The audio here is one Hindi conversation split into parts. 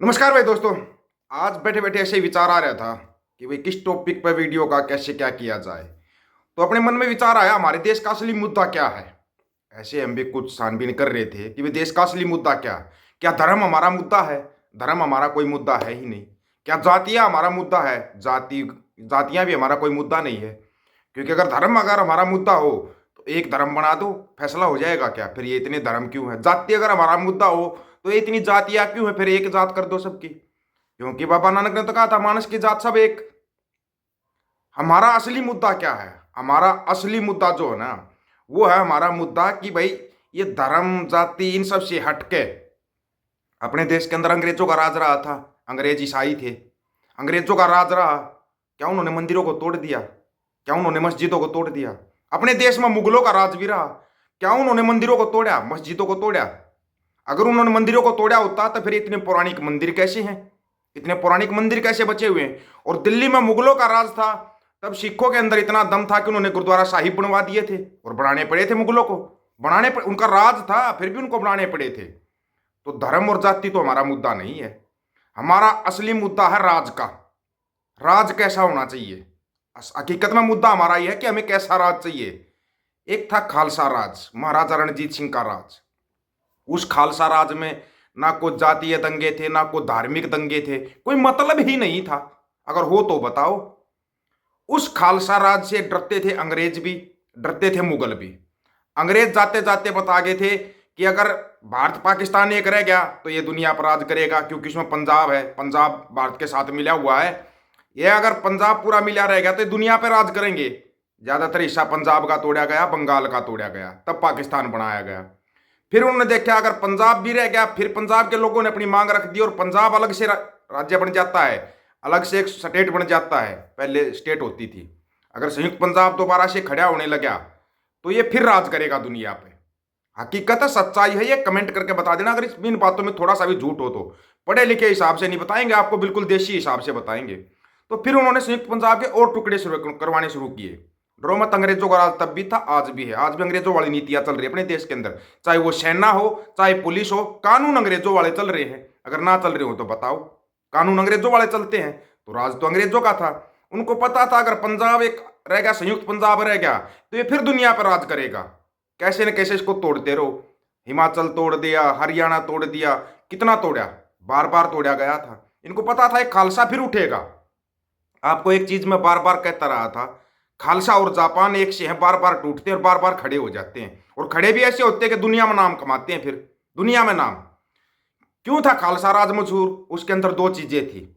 नमस्कार भाई दोस्तों। आज बैठे बैठे ऐसे ही विचार आ रहा था कि भाई किस टॉपिक पर वीडियो का कैसे क्या किया जाए। तो अपने मन में विचार आया हमारे देश का असली मुद्दा क्या है। ऐसे हम भी कुछ छानबीन कर रहे थे कि भाई देश का असली मुद्दा क्या है। क्या धर्म हमारा मुद्दा है? धर्म हमारा कोई मुद्दा है ही नहीं। क्या जातियां हमारा मुद्दा है? जातियां भी हमारा कोई मुद्दा नहीं है। क्योंकि अगर हमारा मुद्दा हो तो एक धर्म बना दो, फैसला हो जाएगा। क्या फिर ये इतने धर्म क्यों है? जाति अगर हमारा मुद्दा हो तो ये इतनी जातियां क्यों है? फिर एक जात कर दो सबकी। क्योंकि बाबा नानक ने तो कहा था मानस की जात सब एक। हमारा असली मुद्दा क्या है? हमारा असली मुद्दा जो है ना, वो है हमारा मुद्दा कि भाई ये धर्म जाति इन सब से हटके अपने देश के अंदर अंग्रेजों का राज रहा था। अंग्रेज ईसाई थे, अंग्रेजों का राज रहा। क्या उन्होंने मंदिरों को तोड़ दिया? क्या उन्होंने मस्जिदों को तोड़ दिया? अपने देश में मुगलों का राज भी रहा। क्या उन्होंने मंदिरों को तोड़ा, मस्जिदों को तोड़ा? अगर उन्होंने मंदिरों को तोड़ा होता तो फिर इतने पौराणिक मंदिर कैसे हैं? इतने पौराणिक मंदिर कैसे बचे हुए हैं? और दिल्ली में मुगलों का राज था, तब सिखों के अंदर इतना दम था कि उन्होंने गुरुद्वारा साहिब बनवा दिए थे और बनाने पड़े थे मुगलों को। उनका राज था फिर भी उनको बनाने पड़े थे। तो धर्म और जाति तो हमारा मुद्दा नहीं है। हमारा असली मुद्दा है राज का। राज कैसा होना चाहिए? हकीकत में मुद्दा हमारा यह है कि हमें कैसा राज चाहिए। एक था खालसा राज, महाराजा रणजीत सिंह का राज। उस खालसा राज में ना कोई जातीय दंगे थे, ना कोई धार्मिक दंगे थे, कोई मतलब ही नहीं था। अगर हो तो बताओ। उस खालसा राज से डरते थे अंग्रेज भी, डरते थे मुगल भी। अंग्रेज जाते जाते बता गए थे कि अगर भारत पाकिस्तान एक रह गया तो ये दुनिया पर राज करेगा, क्योंकि इसमें पंजाब है, पंजाब भारत के साथ मिला हुआ है। ये अगर पंजाब पूरा मिला रह गया तो ये दुनिया पर राज करेंगे। ज्यादातर हिस्सा पंजाब का तोड़ा गया, बंगाल का तोड़ा गया, तब पाकिस्तान बनाया गया। फिर उन्होंने देखा अगर पंजाब भी रह गया, फिर पंजाब के लोगों ने अपनी मांग रख दी और पंजाब अलग से राज्य बन जाता है, अलग से एक स्टेट बन जाता है। पहले स्टेट होती थी। अगर संयुक्त पंजाब दोबारा से खड़ा होने लगा तो ये फिर राज करेगा दुनिया पे। हकीकत है, सच्चाई है, ये कमेंट करके बता देना अगर इन बातों में थोड़ा सा भी झूठ हो तो। पढ़े लिखे हिसाब से नहीं बताएंगे आपको, बिल्कुल देशी हिसाब से बताएंगे। तो फिर उन्होंने संयुक्त पंजाब के और टुकड़े करवाने शुरू किए। डरो मत, अंग्रेजों का राज तब भी था, आज भी है। आज भी अंग्रेजों वाली नीतियां चल रही है अपने देश के अंदर, चाहे वो सेना हो चाहे पुलिस हो, कानून अंग्रेजों वाले चल रहे हैं। अगर ना चल रहे हो तो बताओ। कानून अंग्रेजों वाले चलते हैं तो राज तो अंग्रेजों का था। उनको पता था अगर पंजाब एक रह गया, संयुक्त पंजाब रह गया, तो ये फिर दुनिया पर राज करेगा। कैसे न कैसे इसको तोड़ते रहो। हिमाचल तोड़ दिया, हरियाणा तोड़ दिया, कितना तोड़ा, बार बार तोड़ा गया था। इनको पता था एक खालसा फिर उठेगा। आपको एक चीज मैं बार बार कहता रहा था, खालसा और जापान एक से हैं, बार बार टूटते हैं और बार बार खड़े हो जाते हैं। और खड़े भी ऐसे होते हैं कि दुनिया में नाम कमाते हैं। फिर दुनिया में नाम क्यों था खालसा राज मशहूर? उसके अंदर दो चीजें थी,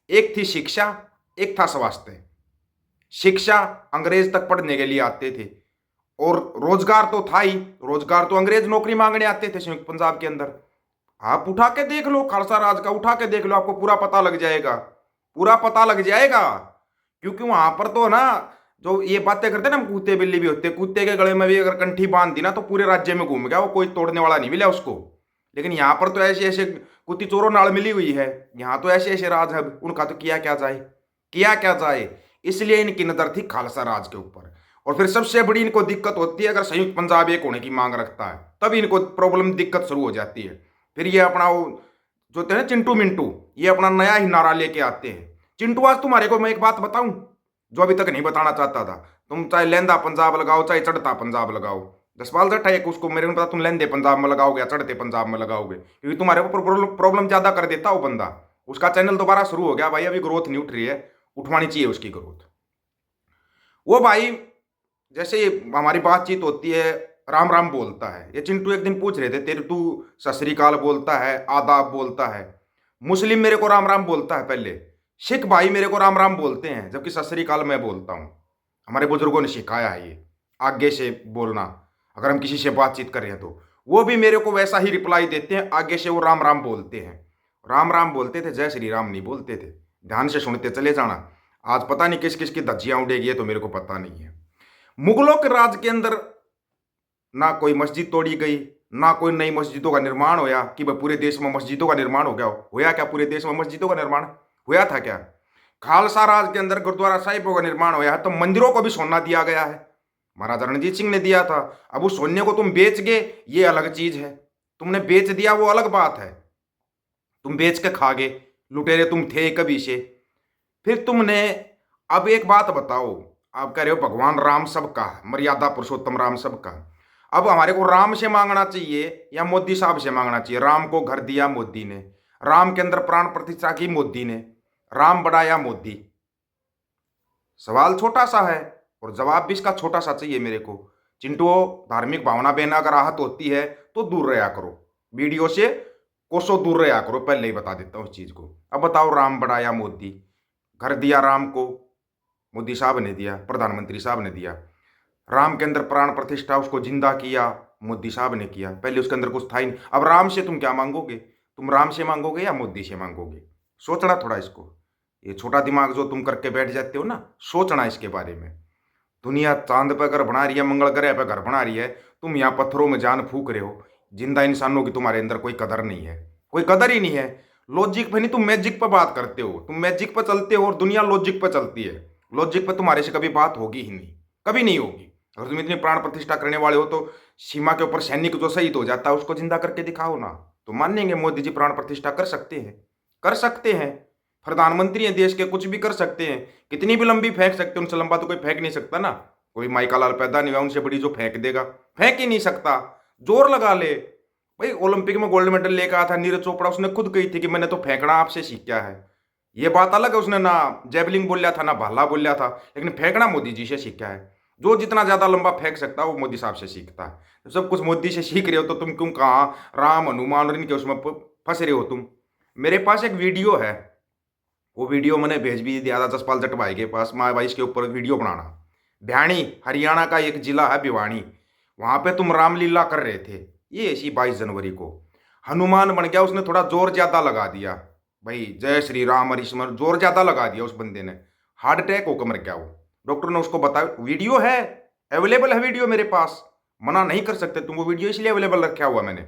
एक थी शिक्षा, एक था स्वास्थ्य। शिक्षा, अंग्रेज तक पढ़ने के लिए आते थे, और रोजगार तो था ही। रोजगार तो अंग्रेज नौकरी मांगने आते थे संयुक्त पंजाब के अंदर। आप उठा के देख लो, खालसा राज का उठा के देख लो, आपको पूरा पता लग जाएगा, पूरा पता लग जाएगा। क्योंकि वहां पर तो ना, जो ये बातें करते ना, हम कुत्ते बिल्ली भी होते, कुत्ते के गले में भी अगर कंठी बांध दी ना तो पूरे राज्य में घूम गया, वो कोई तोड़ने वाला नहीं मिला उसको। लेकिन यहाँ पर तो ऐसे ऐसे कुत्ती चोरों नाल मिली हुई है। यहाँ तो ऐसे ऐसे राज है उनका, तो किया क्या जाए, किया क्या जाए। इसलिए इनकी नजर थी खालसा राज के ऊपर। और फिर सबसे बड़ी इनको दिक्कत होती है अगर संयुक्त पंजाब एक होने की मांग रखता है, तब इनको प्रॉब्लम दिक्कत शुरू हो जाती है। फिर ये अपना वो जो होते हैं ना चिंटू मिंटू, ये अपना नया ही नारा लेके आते हैं। चिंटू, आज तुम्हारे को मैं एक बात बताऊं जो अभी तक नहीं बताना चाहता था। तुम चाहे लहंदा पंजाब लगाओ चाहे चढ़ता पंजाब लगाओ, जसपाल जट्टा एक उसको मेरे को पता, तुम लहंदे पंजाब में लगाओगे या चढ़ते पंजाब में लगाओगे, क्योंकि तुम्हारे को प्रॉब्लम ज्यादा कर देता वो बंदा। उसका चैनल दोबारा शुरू हो गया भाई, अभी ग्रोथ नहीं उठ रही है, उठवानी चाहिए उसकी ग्रोथ। वो भाई जैसे हमारी बातचीत होती है, राम राम बोलता है। ये चिंटू एक दिन पूछ रहे थे, तेरे तू सत श्री अकाल बोलता है, आदाब बोलता है, मुस्लिम मेरे को राम राम बोलता है पहले, सिख भाई मेरे को राम राम बोलते हैं, जबकि सत श्री अकाल मैं बोलता हूँ। हमारे बुजुर्गों ने सिखाया है ये आगे से बोलना। अगर हम किसी से बातचीत कर रहे हैं तो वो भी मेरे को वैसा ही रिप्लाई देते हैं, आगे से वो राम राम बोलते हैं। राम राम बोलते थे, जय श्री राम नहीं बोलते थे। ध्यान से सुनते चले जाना। आज पता नहीं किस किस की धज्जियां उड़ेगी, तो मेरे को पता नहीं है। मुगलों के राज के अंदर ना कोई मस्जिद तोड़ी गई, ना कोई नई मस्जिदों का निर्माण होया कि भाई पूरे देश में मस्जिदों का निर्माण हो गया। होया क्या? पूरे देश में मस्जिदों का निर्माण होया था क्या? खालसा राज के अंदर गुरुद्वारा साहिबों का निर्माण होया है, तो मंदिरों को भी सोना दिया गया है। महाराजा रणजीत सिंह ने दिया था। अब उस सोने को तुम बेच गए, ये अलग चीज है। तुमने बेच दिया वो अलग बात है। तुम बेच के खा गए, लुटेरे तुम थे कभी से। फिर तुमने, अब एक बात बताओ, आप कह रहे हो भगवान राम सबका है, मर्यादा पुरुषोत्तम राम सबका। अब हमारे को राम से मांगना चाहिए या मोदी साहब से मांगना चाहिए? राम को घर दिया मोदी ने, राम के अंदर प्राण प्रतिष्ठा की मोदी ने, राम बढ़ाया मोदी। सवाल छोटा सा है और जवाब भी इसका छोटा सा चाहिए मेरे को। चिंटू, धार्मिक भावना बेना अगर आहत होती है तो दूर रहा करो, वीडियो से कोसों दूर रहा करो, पहले ही बता देता हूँ इस चीज को। अब बताओ, राम बढ़ाया मोदी, घर दिया राम को, मोदी साहब ने दिया, प्रधानमंत्री साहब ने दिया। राम के अंदर प्राण प्रतिष्ठा, उसको जिंदा किया, मोदी साहब ने किया। पहले उसके अंदर कुछ था ही नहीं। अब राम से तुम क्या मांगोगे? तुम राम से मांगोगे या मोदी से मांगोगे? सोचना थोड़ा इसको। ये छोटा दिमाग जो तुम करके बैठ जाते हो ना, सोचना इसके बारे में। दुनिया चांद पर घर बना रही है, मंगल ग्रह पर घर बना रही है, तुम यहाँ पत्थरों में जान फूक रहे हो। जिंदा इंसानों की तुम्हारे अंदर कोई कदर नहीं है, कोई कदर ही नहीं है। लॉजिक पे नहीं, तुम मैजिक पर बात करते हो, तुम मैजिक पर चलते हो और दुनिया लॉजिक पर चलती है। लॉजिक पर तुम्हारे से कभी बात होगी ही नहीं, कभी नहीं होगी। अगर तुम इतनी प्राण प्रतिष्ठा करने वाले हो तो सीमा के ऊपर सैनिक जो शहीद हो जाता है उसको जिंदा करके दिखाओ ना, तो मानेंगे मोदी जी प्राण प्रतिष्ठा कर सकते हैं, कर सकते हैं। प्रधानमंत्री हैं देश के, कुछ भी कर सकते हैं, कितनी भी लंबी फेंक सकते हैं, उनसे लंबा तो कोई फेंक नहीं सकता ना। कोई माइका लाल पैदा नहीं हुआ उनसे बड़ी जो फेंक देगा, फेंक ही नहीं सकता। जोर लगा ले भाई। ओलंपिक में गोल्ड मेडल लेकर आया था नीरज चोपड़ा, उसने खुद कही थी कि मैंने तो फेंकना आपसे सीखा है। ये बात अलग है, उसने ना जेवलिंग बोलिया था ना भाला बोलिया था, लेकिन फेंकना मोदी जी से सीखा है। जो जितना ज्यादा लंबा फेंक सकता है वो मोदी साहब से सीखता है। तो सब कुछ मोदी से सीख रहे हो तो तुम क्यों कहाँ राम हनुमान और इनके उसमें फंस रहे हो तुम? मेरे पास एक वीडियो है, वो वीडियो मैंने भेज भी दिया था जसपाल जट भाई के पास, माँ भाई इसके ऊपर वीडियो बनाना। भिवानी हरियाणा का एक जिला है भिवानी, वहां पे तुम रामलीला कर रहे थे, ये ऐसी 22 जनवरी को। हनुमान बन गया, उसने थोड़ा जोर ज्यादा लगा दिया भाई, जय श्री राम हरिश्मर जोर ज्यादा लगा दिया उस बंदे ने, हार्ट अटैक होकर मर गया वो। डॉक्टर ने उसको बताया, वीडियो है, अवेलेबल है वीडियो मेरे पास, मना नहीं कर सकते तुम, वो वीडियो इसलिए अवेलेबल रखा हुआ मैंने।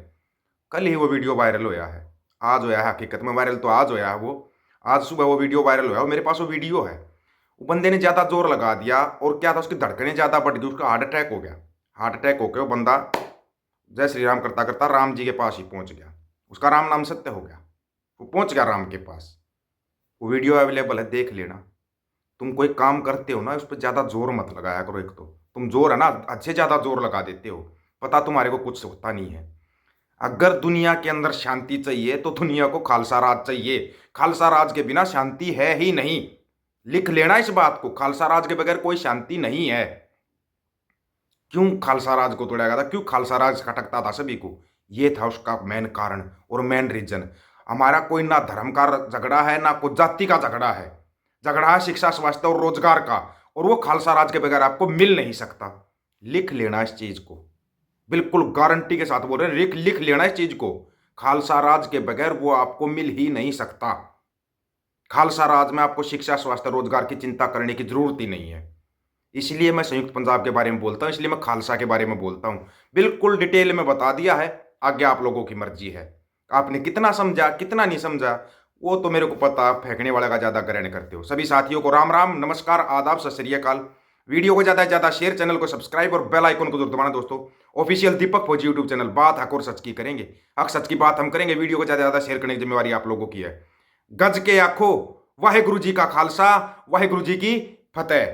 कल ही वो वीडियो वायरल होया है, आज होया है, हकीकत में वायरल तो आज होया है वो, आज सुबह वो वीडियो वायरल हुआ, मेरे पास वो वीडियो है। वो बंदे ने ज़्यादा जोर लगा दिया और क्या था, उसकी धड़कनें ज़्यादा बढ़ गई, उसका हार्ट अटैक हो गया। हार्ट अटैक होकर वो बंदा जय श्री राम करता करता राम जी के पास ही पहुंच गया, उसका राम नाम सत्य हो गया, वो पहुंच गया राम के पास। वो वीडियो अवेलेबल है, देख लेना। तुम कोई काम करते हो ना उस पर ज़्यादा जोर मत लगाया करो, एक तो तुम जोर है ना अच्छे ज़्यादा जोर लगा देते हो, पता तुम्हारे को कुछ होता नहीं है। अगर दुनिया के अंदर शांति चाहिए तो दुनिया को खालसा राज चाहिए, खालसा राज के बिना शांति है ही नहीं। लिख लेना इस बात को, खालसा राज के बगैर कोई शांति नहीं है। क्यों खालसा राज को तोड़ा गया था, क्यों खालसा राज खटकता था सभी को, ये था उसका मेन कारण और मेन रीजन। हमारा कोई ना धर्म का झगड़ा है ना कोई जाति का झगड़ा है, झगड़ा है शिक्षा स्वास्थ्य और रोजगार का, और वो खालसा राज के बगैर आपको मिल नहीं सकता। लिख लेना इस चीज को, बिल्कुल गारंटी के साथ बोल रहे हैं, लिख लेना इस चीज को, खालसा राज के बगैर वो आपको मिल ही नहीं सकता। खालसा राज में आपको शिक्षा स्वास्थ्य रोजगार की चिंता करने की जरूरत ही नहीं है। इसलिए मैं संयुक्त पंजाब के बारे में बोलता हूं, इसलिए मैं खालसा के बारे में बोलता हूं, बिल्कुल डिटेल में बता दिया है। आगे आप लोगों की मर्जी है, आपने कितना समझा कितना नहीं समझा वो तो मेरे को पता, आप फेंकने वाले का ज्यादा ग्रहण करते हो। सभी साथियों को राम राम, नमस्कार, आदाब, सत श्री अकाल। वीडियो को ज्यादा से ज्यादा शेयर, चैनल को सब्सक्राइब और बेल आइकन को जरूर दबाना दोस्तों। ऑफिशियल दीपक फौजी यूट्यूब चैनल, बात हक और सच की करेंगे, हक सच की बात हम करेंगे। वीडियो को ज्यादा से ज्यादा शेयर करने की जिम्मेवारी आप लोगों की है। गज के आखो वाहेगुरु जी का खालसा, वाहेगुरु जी की फतेह।